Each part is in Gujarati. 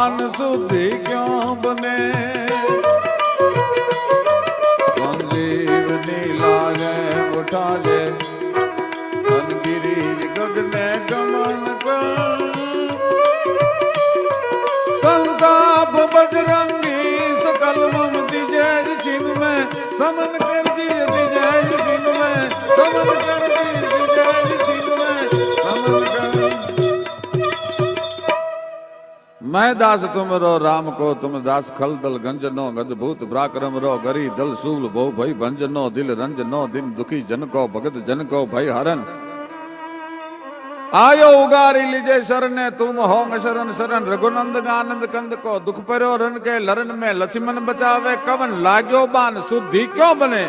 बान शुद्धि क्यों बने संजीवनी लागे उठा ले गिरी गगने गमन कर संताप बजरंगी सकल मम दिजय छिन में समन कर दिए दिजय छिन में समन कर दिए दिजय छिन में समन कर। मैं दास तुम रो राम को तुम दास खल दल गंजनो गजभूत पराक्रम रो गरी दल शूल बहु भई भंजनो दिल रंजनो दिन दुखी जन को भगत जन को भय हरन आयो उगारी लीजे शरण तुम होंग शरण शरण रघुनंद आनंद कंद को दुख परो रन के लरण में लक्ष्मण बचावे कवन लाग्यो बान शुद्धि क्यों बने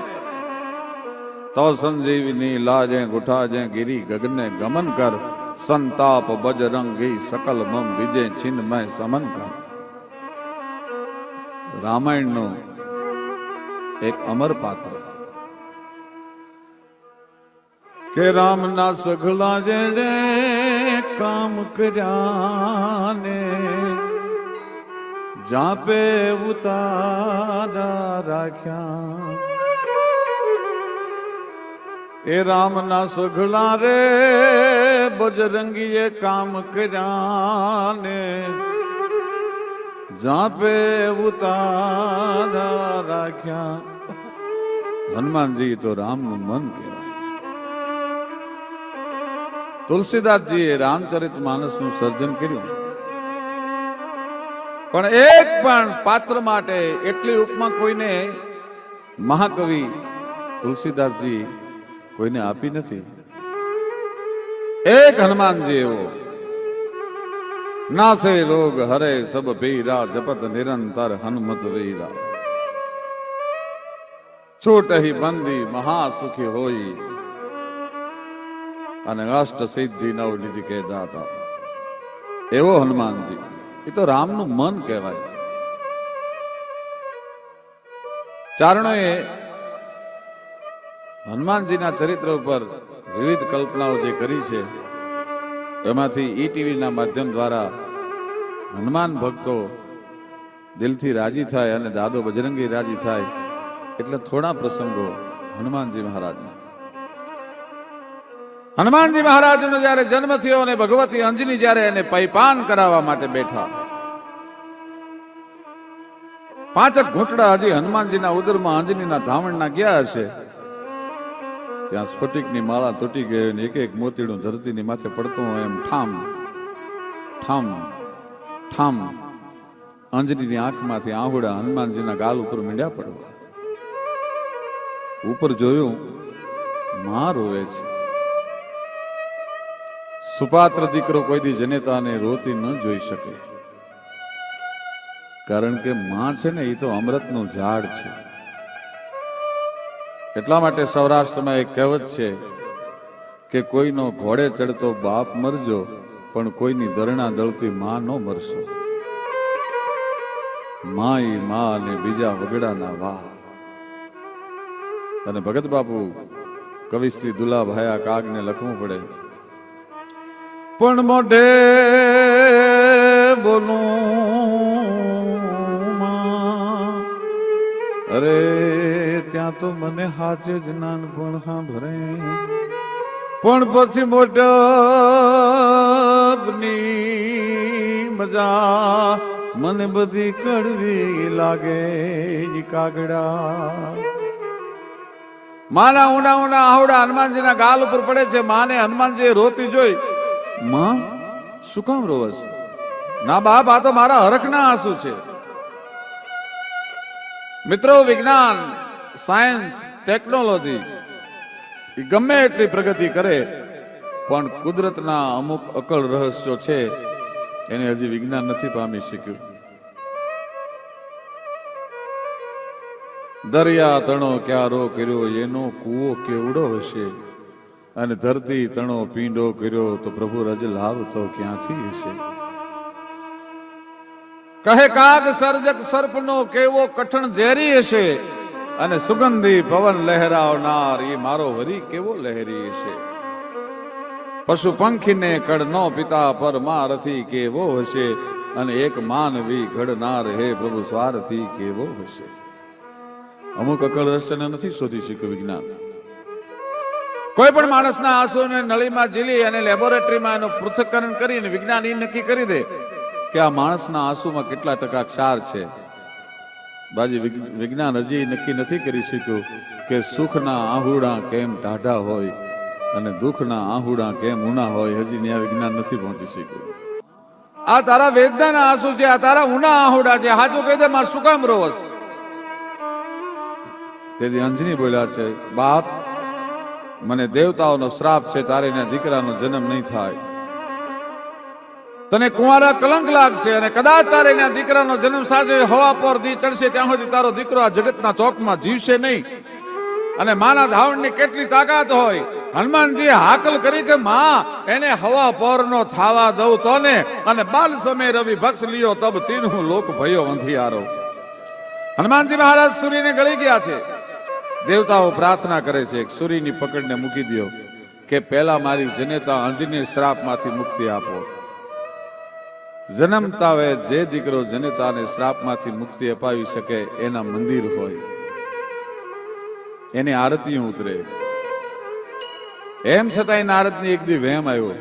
तो संजीवनी लाजे गुठाजे गिरी गगने गमन कर संताप बजरंगी सकल मम विजय छिन मैं समन कर। रामायण नो एक अमर पात्र के राम ना सघला जेड़े काम कराने जा पे उतारा राख्या ए राम ना सघला रे बजरंगी ये काम कराने जा पे उतारा राख्या। हनुमान जी तो राम नु मन कहवाय। तुलसीदासजीए रामचरित मानस નું સર્જન કર્યું પણ એક પણ પાત્ર માટે એટલી ઉપમા કોઈને મહાકવિ તુલસીદાસજી કોઈને આપી નથી। એક હનુમાનજી એવો નાસે રોગ હરે સબ પીરા જપત નિરંતર હનુમત વીરા છૂટહી બંદી મહાસુખી હોઈ અને અષ્ટ સિદ્ધિ નવનિધિ કે દાતા એવો હનુમાનજી એ તો રામનું મન કહેવાય। ચારણોએ હનુમાનજીના ચરિત્ર ઉપર વિવિધ કલ્પનાઓ જે કરી છે એમાંથી ઈટીવીના માધ્યમ દ્વારા હનુમાન ભક્તો દિલથી રાજી થાય અને દાદો બજરંગી રાજી થાય એટલે થોડા પ્રસંગો હનુમાનજી મહારાજના। હનુમાનજી મહારાજનો જ્યારે જન્મ થયો અને ભગવતી અંજની જ્યારે એને પૈપાન કરાવવા માટે બેઠા પાંચક ઘૂંટડા હજી હનુમાનજીના ઉદરમાં અંજનીના ધામણના ગયા હશે ત્યાં સ્ફટિકની માળા તૂટી ગઈ અને એક એક મોતીડું ધરતીની માથે પડતું હોય એમ ઠામ ઠામ ઠામ અંજનીની આંખમાંથી આહુડા હનુમાનજીના ગાલ ઉપર મીંડ્યા પડવા। ઉપર જોયું માં રોવે છે। સુપાત્ર દીકરો કોઈ દી જનેતાને રોતી ન જોઈ શકે કારણ કે માં છે ને એ તો અમૃતનું ઝાડ છે। એટલા માટે સૌરાષ્ટ્રમાં એક કહેવત છે કે કોઈનો ઘોડે ચડતો બાપ મરજો પણ કોઈની દરણા દળતી માં નો મરશો। માઈ માં અને બીજા વગડાના વાહ। અને ભગત બાપુ કવિ શ્રી દુલાભાયા કાગને લખવું પડે પણ મોઢે બોલું અરે ત્યાં તો મને હાચે જ નાનપણ સાંભળે પણ પછી મોટપની મજા મને બધી કડવી લાગે કાગડા। માના ઊંડા ઊંડા આવડા હનુમાનજીના ગાલ ઉપર પડે છે। માને હનુમાનજી રોતી જોઈ માં શું કામ રોવસ? ના બાપ આ તો મારા હરખના આંસુ છે। મિત્રો વિજ્ઞાન સાયન્સ ટેકનોલોજી ગમે એટલી પ્રગતિ કરે પણ કુદરતના અમુક અકળ રહસ્યો છે એને હજી વિજ્ઞાન નથી પામી શક્યું। દરિયા તણો ક્યારો કર્યો એનો કૂવો કેવડો હશે અને ધરતી તણો પીંડો કર્યો તો પ્રભુ રજ લાવ તો ક્યાંથી હશે। કહે કાગ સર્જક સર્પનો કેવો કઠણ ઝેરી હશે અને સુગંધી પવન લહેરાવનાર એ મારો વરી કેવો લહેરી હશે। પશુ પંખીને કડનો પિતા પર મારથી કેવો હશે અને એક માનવી ઘડનાર હે પ્રભુ સ્વાર્થી કેવો હશે. અમુક અકળ રહસ્યને નથી શોધી શક્યું વિજ્ઞાન. કોઈ પણ માણસના આંસુને નળીમાં ઝીલી અને લેબોરેટરીમાં એનું પૃથ્થકરણ કરીને વિજ્ઞાન એ નક્કી કરી દે કે આ માણસના આંસુમાં કેટલા ટકા ક્ષાર છે. બાજી વિજ્ઞાન હજી નક્કી નથી કરી શક્યું કે સુખના આહુડા કેમ ટાઢા હોય અને દુઃખના આહુડા કેમ ઊના હોય. હજી ત્યાં વિજ્ઞાન નથી પહોંચી શક્યું. આ તારા વેદનાના આંસુ છે, આ તારા ઊના આહુડા છે. હાચું કહી દે, મારે શું કામ રોવસ? તેથી અંજની બોલ્યા છે, બાપ મને દેવતાઓનો શ્રાપ છે, તારે એના દીકરાનો જન્મ નહીં થાય. તને કુંવારા કલંક લાગશે અને કદાચ તારે એના દીકરાનો જન્મ સાજે હવા પર દી ચડશે ત્યાં સુધી તારો દીકરો આ જગતના ચોકમાં જીવશે નહીં. અને માના ધાવણની કેટલી તાકાત હોય. હનુમાનજી હાકલ કરી કે માં એને હવા પરનો થાવા દઉં તો ને. અને બાલ સમય રવિ ભક્ષ લિયો તબ તીનું લોક ભયો અંધિયારો. હનુમાનજી મહારાજ સૂર્યને ગળી ગયા છે. દેવતાઓ પ્રાર્થના કરે છે, સૂર્યની પકડને મૂકી દો કે પહેલા મારી જનેતા અંજની શ્રાપમાંથી મુક્તિ આપો. જન્મતા વે જે દીકરો જનેતાને શ્રાપમાંથી મુક્તિ અપાવી શકે એના મંદિર હોય, એની આરતી ઉતરે. એમ છતાંય નારદની એક દી વહેમ આવ્યો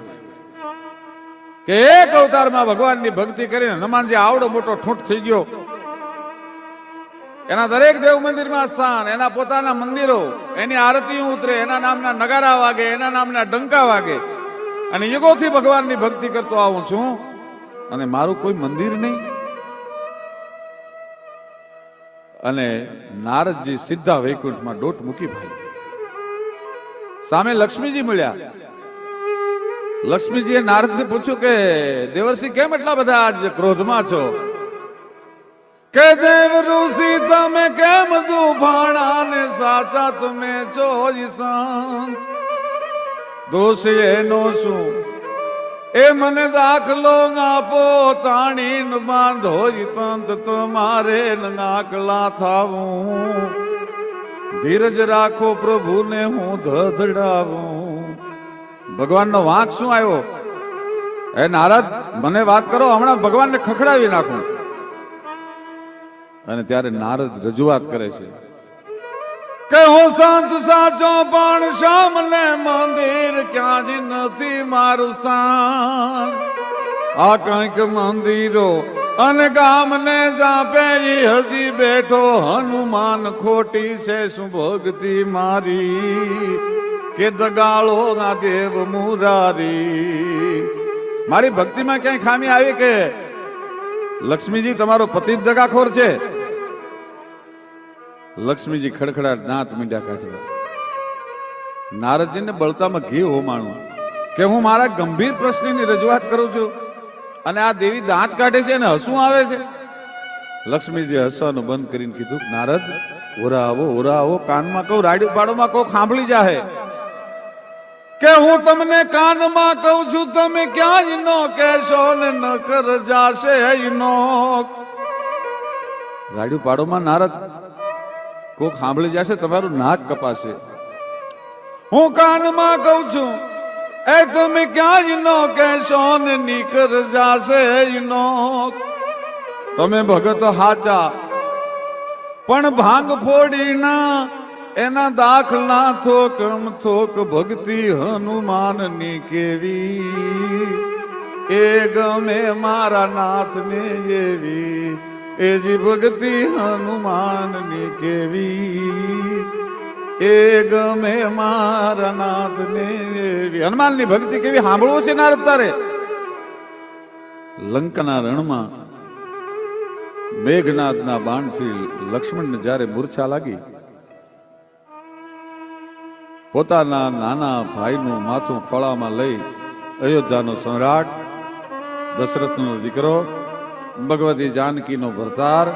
કે એક અવતારમાં ભગવાનની ભક્તિ કરીને હનુમાનજી આવડો મોટો ઠૂંઠ થઈ ગયો. એના દરેક દેવ મંદિરમાં સ્થાન, એના પોતાના મંદિરો, એની આરતી ઉતરે, એના નામના નગારા વાગે, એના નામના ડંકા વાગે, અને યુગોથી ભગવાનની ભક્તિ કરતો આવું છું અને મારું કોઈ મંદિર નહીં. અને નારદજી સીધા વૈકુંઠમાં દોટ મૂકી ભાઈ. સામે લક્ષ્મીજી મળ્યા. લક્ષ્મીજીએ નારદને પૂછ્યું કે દેવર્ષિ કેમ એટલા બધા આજ ક્રોધમાં છો? કે દેવ ઋષિ તમે કેમ દુભાણા ને સાચા તમે છો ઈશાન. દોષ એનો શું એ મને દાખલો આપો, તાણી બાંધો તંત તમારે નાકલા થાવું. ધીરજ રાખો પ્રભુને હું ધધડાવું. ભગવાનનો વાંક શું આવ્યો? એ નારદ મને વાત કરો, હમણાં ભગવાનને ખખડાવી નાખું. અને ત્યારે નારદ રજૂઆત કરે છે કે હું સંત સાચો પણ સામને મંદિર ક્યાં જ નથી મારું સ્થાન. આ કંઈક મંદિરો અને ગામને જાપે હજી બેઠો હનુમાન ખોટી છે શું ભક્તિ મારી કે દગાળો ના દેવ મુરારી. મારી ભક્તિમાં ક્યાંય ખામી આવી કે લક્ષ્મીજી તમારો પતિ જ દગાખોર છે? લક્ષ્મીજી ખડખડાટ દાંત મીંડા કાઢવા. નારદજીને બળતામાં ઘી હોમાણું કે હું મારા ગંભીર પ્રશ્નની રજૂઆત કરું છું અને આ દેવી દાંત કાઢે છે અને હસવું આવે છે. લક્ષ્મીજી હસવાનું બંધ કરીને કીધું, નારદ ઓરા આવો, કાનમાં કહું, રાડ્યું પાડોમાં કહું, સાંભળી જાહે કે હું તમને કાનમાં કહું છું, તમે ક્યાં નો કહેશો ને ન કર જાશે નો. રાડ્યું પાડોમાં નારદ કોક સાંભળી જશે, તમારું નાક કપાશે. હું કાનમાં કહું છું એ તમે ક્યાં નો કહેશો ને નીકર જાશે નો. તમે ભગત હાચા પણ ભાંગ ફોડી ના એના દાખલા થોકમ થોક. ભક્તિ હનુમાનની કેવી એ ગમે મારા નાથને એવી. એ જી ભક્તિ હનુમાનની કેવી એ ગમે મારા નાથને એવી. હનુમાનની ભક્તિ કેવી સાંભળવું છે નારદ તારે? લંકાના રણમાં મેઘનાદના બાણથી લક્ષ્મણને જ્યારે મૂર્છા લાગી, પોતાના નાના ભાઈનું માથું ખોળામાં લઈ અયોધ્યાનો સમ્રાટ, દશરથનો દીકરો, ભગવતી જાનકીનો ભરતાર,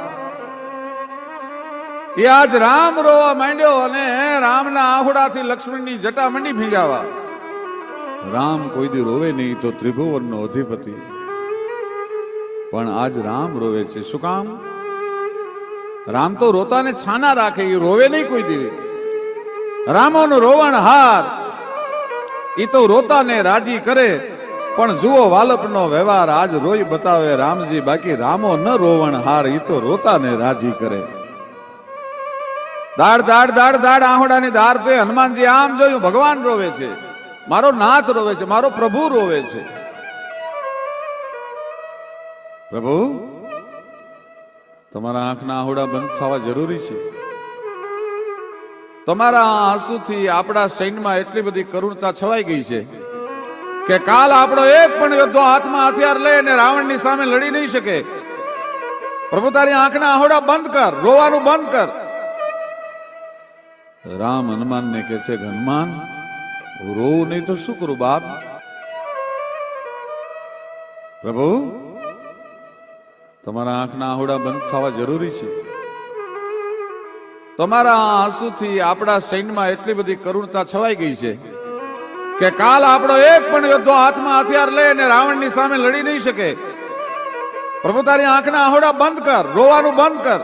એ આજ રામ રોવા માંડ્યો અને રામના આહુડાથી લક્ષ્મણની જટા મંડી ભીંજાવા. રામ કોઈ દી રોવે નહીં તો ત્રિભુવનનો અધિપતિ, પણ આજ રામ રોવે છે. શું કામ? રામ તો રોતાને છાના રાખે, એ રોવે નહીં કોઈ દી. રામોનું રોવણ હાર, એ તો રોતાને રાજી કરે પણ જુઓ વાલપનો વ્યવહાર આજ રોઈ બતાવે રામજી, બાકી રામો ન રોવણ હાર, ઈ તો રોતાને રાજી કરે. દાડ દાડ દાડ દાડ આહોડાની ધાર તે હનુમાનજી આમ જોયું, ભગવાન રોવે છે, મારો નાથ રોવે છે, મારો પ્રભુ રોવે છે. પ્રભુ, તમારા આંખના આહોડા બંધ થવા જરૂરી છે. તમારા આંસુથી આપણા સૈન્યમાં એટલી બધી કરુણતા છવાઈ ગઈ છે કે કાલ આપણો એક પણ યોદ્ધો હાથમાં હથિયાર લઈને રાવણની સામે લડી નહીં શકે. પ્રભુ, તારી આંખના આહોડા બંધ કર, રોવાનું બંધ કર. રામ હનુમાનને કહે છે, હનુમાન રોવું નહીં તો શું કરું બાપ? પ્રભુ, તમારા આંખના આહોડા બંધ થવા જરૂરી છે. તમારા આંસુથી આપણા સૈન્યમાં એટલી બધી કરુણતા છવાઈ ગઈ છે કે કાલ આપણો એક પણ યોદ્ધો હાથમાં હથિયાર લઈને રાવણની સામે લડી નહીં શકે. પ્રભુ, તારી આંખના આહોડા બંધ કર, રોવાનું બંધ કર.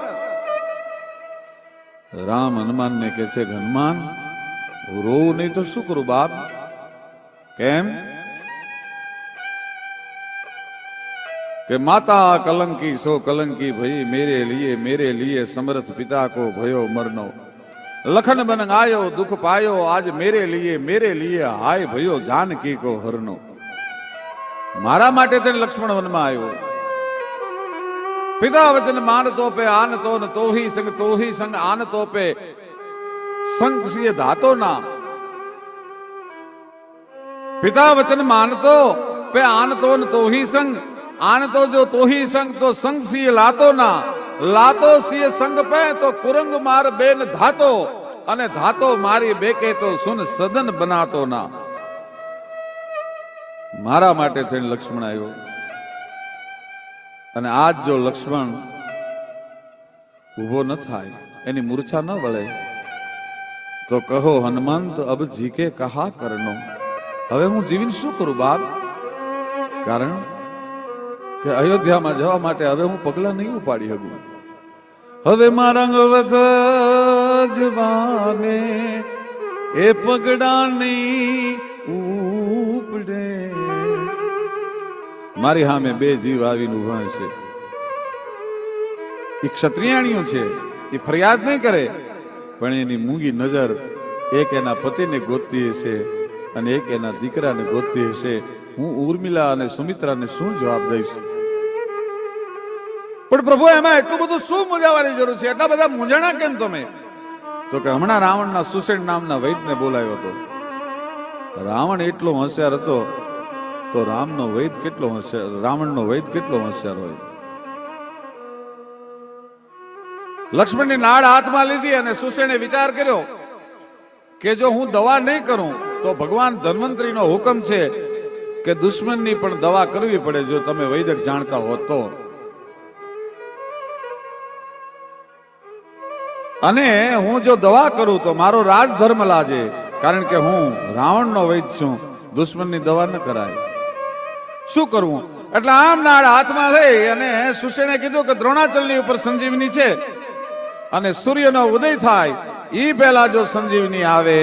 રામ હનુમાનને કહે છે, હનુમાન રોવું નહીં તો શું કરું બાપ? કેમ? કે માતા કલંકી સો કલંકી ભઈ, मेरे लिए समर्थ पिता को भयो मरनो. लखन बन आयो दुख पायो, आज मेरे लिए हाय भयो जानकी को हरनो. मारा માટે તે લક્ષ્મણ વનમાં આવ્યો. પિતા વચન માનતો પે આનતો ન તોહી સંગ આનતો પે સંગ સિય ધાતો ના. પિતા વચન માનતો પે આનતો ન તોહી સંગ આનતો જો તોહી સંગ તો સંગ સિય લાતો ના. લાતો સિય સંગ પે તો કુરંગ માર બેન ધાતો, અને ધાતો મારી બેકે તો સુન સદન બનાતો ના. મારા માટે થઈને લક્ષ્મણ આવ્યો. અને આજ જો લક્ષ્મણ ઉભો ન થાય, એની મૂર્છા ન વળે, તો કહો હનુમંત અબ જીકે કહા કરનો. હવે હું જીવીને શું કરું બાપ? કારણ કે અયોધ્યામાં જવા માટે હવે હું પગલા નહીં ઉપાડી શકું. હવે મારા અંગવત જવાને એ પગડા નહીં ઉપડે. મારી સામે બે જીવ આવીને ઉભા છે. એ ક્ષત્રિયાણીઓ છે, એ ફરિયાદ નહીં કરે, પણ એની મૂંગી નજર એક એના પતિને ગોતતી હશે અને એક એના દીકરાને ગોતતી હશે. હું ઉર્મિલા અને સુમિત્રાને શું જવાબ દઈશ? પણ પ્રભુ, એમાં એટલું બધું શું મૂંઝાવાની જરૂર છે? એટલા બધા મૂંઝાણા કેમ તમે? તો કે હમણાં રાવણના સુષેણ નામના વૈદને બોલાવ્યો હતો. રાવણ એટલો હોશિયાર હતો તો રામનો વૈદ કેટલો હોશિયાર, રાવણનો વૈદ કેટલો હોશિયાર હોય. લક્ષ્મણની નાળ હાથમાં લીધી અને સુષેણે વિચાર કર્યો કે જો હું દવા નહીં કરું તો ભગવાન ધન્વંતરીનો હુકમ છે કે દુશ્મનની પણ દવા કરવી પડે, જો તમે વૈદક જાણતા હો તો. અને હું જો દવા કરું તો મારો રાજધર્મ લાજે, કારણ કે હું રાવણનો વૈદ છું, દુશ્મનની દવા ન કરાય. શું કરવું? એટલે આમ નાળ હાથમાં લઈ અને સુષેણે કીધું કે દ્રોણાચલની ઉપર સંજીવની છે, અને સૂર્યનો ઉદય થાય ઈ પહેલા જો સંજીવની આવે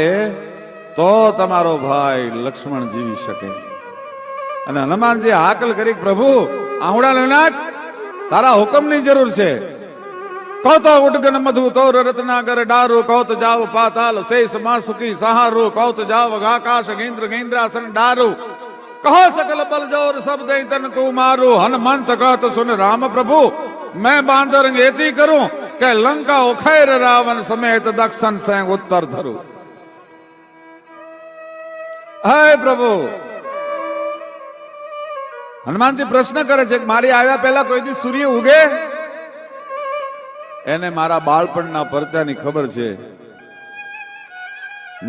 તો તમારો ભાઈ લક્ષ્મણ જીવી શકે. અને હનુમાનજી હાકલ કરી, પ્રભુ આહુડા લેનાક, તારા હુકમની જરૂર છે. કહો તો ઉડગન મધુ તોર રત્નાગર ડારું, કહો તો જાવ પાતાલ શેષ માસુકી સહારું, કહો તો જાવ આકાશ ગેન્દ્ર ગેન્દ્રાસન ડારું, કહો सकल बल जोर सब दे तन को मारू. हनुमंत कहत सुन राम प्रभु, मैं बांदर एती करूं કે લંકા ઉખેર રાવણ સમેત દક્ષન સેંગ ઉત્તર ધરું. હે પ્રભુ, હનુમાનજી પ્રશ્ન કરે છે કે મારી આવ્યા પહેલા કોઈ દી સૂર્ય ઉગે? એને મારા બાળપણના પરચાની ખબર છે.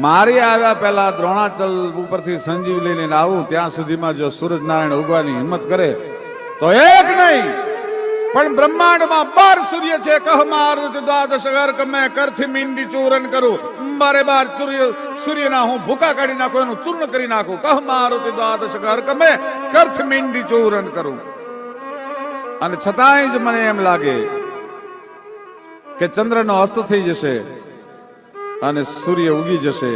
મારી આવ્યા પહેલા દ્રોણાચલ ઉપરથી સંજીવ લઈને આવું ત્યાં સુધીમાં જો સૂરજ નારાયણ ઉગવાની હિંમત કરે તો એક નહીં પણ બ્રહ્માંડમાં 12 સૂર્ય છે. કહ મારુતિ દ્વાદશ ગર્ક મેં કરથી મીંડી ચૂરન કરું. 12 સૂર્યના હું ભૂકા કાઢી નાખું, એનું ચૂર્ણ કરી નાખું. કહ મારુતિ દ્વાદશ ગર્ક મેં કરથી મીંડી ચૂરન કરું. અને છતાંય જ મને એમ લાગે કે ચંદ્રનો અસ્ત થઈ જશે અને સૂર્ય ઉગી જશે,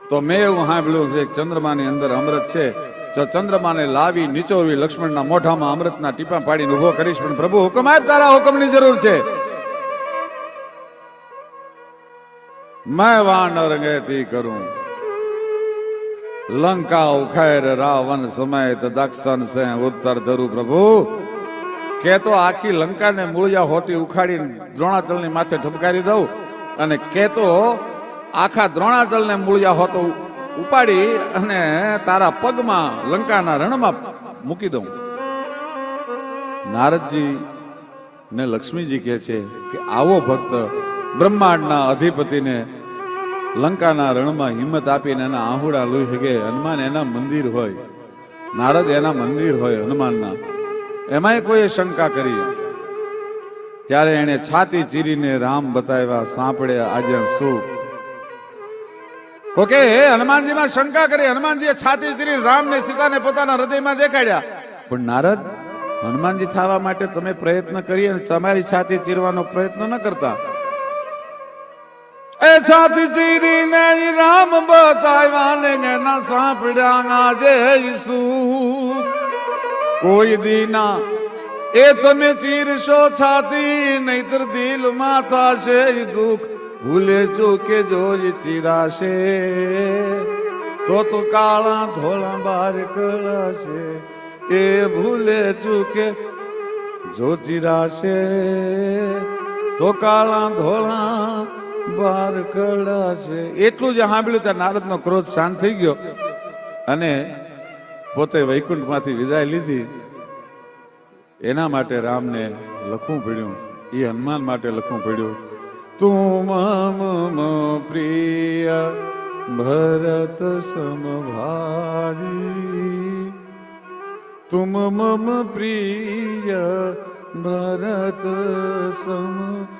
તો મેં એવું સાંભળ્યું છે ચંદ્રમાની અંદર અમૃત છે, ચંદ્રમાને લાવી નીચોવી લક્ષ્મણના મોઢામાં અમૃતના ટીપા પાડીને ઉભો કરીશ, પણ પ્રભુ હુકમ આપ, તારા હુકમની જરૂર છે. मैं वान रंगेती करूं लंका उखैर रावण समेत दक्षिण से उत्तर धरू. प्रभु કે તો આખી લંકાને મૂળિયા હોટી ઉખાડી દ્રોણાચલની માથે ઠપકારી દઉં, અને કે તો આખા દ્રોણાચલને મૂળિયા હોતો ઉપાડી અને તારા પગમાં લંકાના રણમાં મૂકી દઉં. નારદજી ને લક્ષ્મીજી કહે છે કે આવો ભક્ત બ્રહ્માંડના અધિપતિને લંકાના રણમાં હિંમત આપીને એના આહુડા લોહી શકે. હનુમાન એના મંદિર હોય, નારદ એના મંદિર હોય હનુમાનના, એમાંય કોઈ શંકા કરી. ત્યારે એને છાતી ચીરીને રામ બતાવ્યા, સાંપડે આજે શું ઓકે. હનુમાનજીમાં શંકા કરી, હનુમાનજીએ છાતી ચીરી રામને સીતાને પોતાના હૃદયમાં દેખાડ્યા. પણ નારદ, હનુમાનજી થવા માટે તમે પ્રયત્ન કરી અને તમારી છાતી ચીરવાનો પ્રયત્ન ન કરતા. એ છાતી ચીરીને રામ બતાવ્યા ને એના સાંપડ્યા આજે શું. કોઈ દીના એ તમે ચીરશો છાતી, નહીતર દિલમાં થશે દુઃખ, ભૂલે ચૂકે જોઈ ચીરાશે તો કાળા ધોળા બાર કળાશે. એ ભૂલે ચૂકે જો ચીરાશે તો કાળા ધોળા બાર કળાશે. એટલું જ સાંભળ્યું ત્યાં નારદનો ક્રોધ શાંત થઈ ગયો અને પોતે વૈકુંઠમાંથી વિદાય લીધી. એના માટે રામને લખવું પડ્યું, એ હનુમાન માટે લખવું પડ્યું. તું મમ પ્રિય ભરત સમભારી, તુમ મમ પ્રિય ભરત સમભારી.